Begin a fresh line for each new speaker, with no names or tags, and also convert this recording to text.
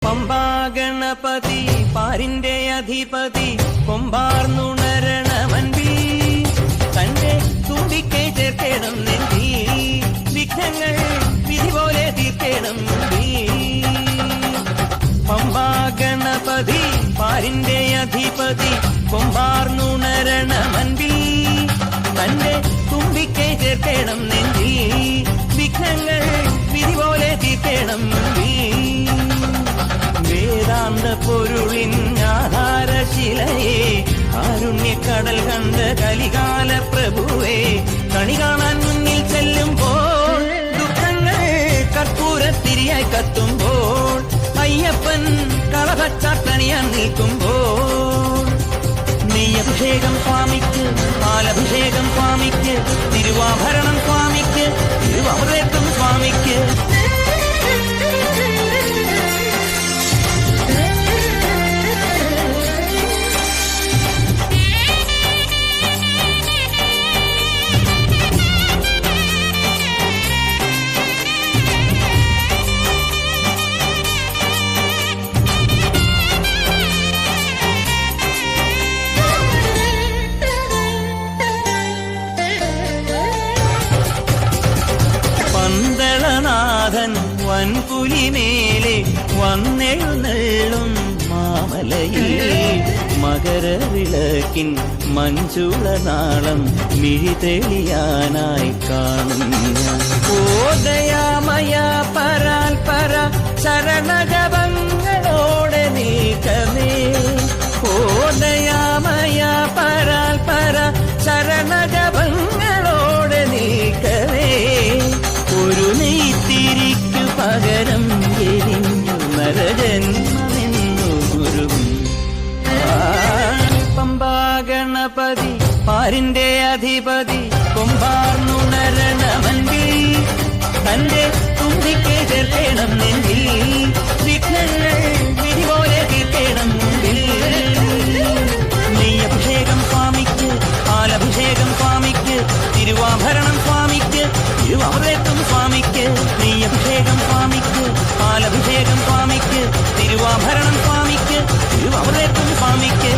പമ്പാ ഗണപതി പാരിന്റെ അധിപതി കൊമ്പാർന്നുണരണമൻപി തന്റെ തുമ്പിക്കൈ ചേർക്കണം നെഞ്ചി വിഘ്നങ്ങൾ വിധി പോലെ തീർക്കണം പമ്പാ ഗണപതി പാരിന്റെ അധിപതി കൊമ്പാർന്നുണരണമൻപി തന്റെ തുമ്പിക്കൈ ചേർക്കണം നെഞ്ചി വിഘ്നങ്ങൾ വിധി പോലെ തീർക്കണം വേദാന്ത പൊരുളിൻ ആധാരശിലയെ കാരുണ്യക്കടൽ കണ്ട കലികാല പ്രഭുവേ കണി കാണാൻ മുന്നിൽ ചെല്ലുമ്പോൾ ദുഃഖങ്ങൾ കർപ്പൂരത്തിരിയായി കത്തുമ്പോൾ അയ്യപ്പൻ കളഭച്ചാട്ടണിയാൻ നിൽക്കുമ്പോൾ നെയ്യഭിഷേകം സ്വാമിക്ക് പാലഭിഷേകം സ്വാമിക്ക് തിരുവാഭരണം സ്വാമിക്ക് തിരുവമൃതം സ്വാമിക്ക് പന്തളനാഥൻ വൻപുലിമേലെ വന്നെഴുന്നള്ളും മാമലയിൽ മകരവിളക്കിൻ മഞ്ചുളനാളം മിഴിതെളിയാനായി കാണുന്ന ഓദയാമയ പരാൽ പര ശരണജപങ്ങളോടെ നീക്കമേ ഓദയാമയ പരാൽ പര ശരണജപങ്ങളോടെ നീക്കമേ ഒരു നെയ്ത്തിരിക്കു പകരം എരിഞ്ഞു നരജന്മമെന്നു ഗുരുവും പമ്പാ ഗണപതി പാരിന്റെ അധിപതി കൊമ്പാർന്നുണരണമൻപി തന്റെ തുമ്പിക്കൈ ചേർക്കണം നെഞ്ചിൽ വിഘ്നങ്ങൾ വിധി പോലെ തീർക്കണം മുമ്പിൽ നെയ്യഭിഷേകം സ്വാമിക്ക് പാലഭിഷേകം സ്വാമിക്ക് തിരുവാഭരണം സ്വാമിക്ക് തിരുവമൃതം സ്വാമിക്ക് നെയ്യഭിഷേകം സ്വാമിക്ക് പാലഭിഷേകം സ്വാമിക്ക് തിരുവാഭരണം സ്വാമിക്ക് തിരുവമൃതം സ്വാമിക്ക്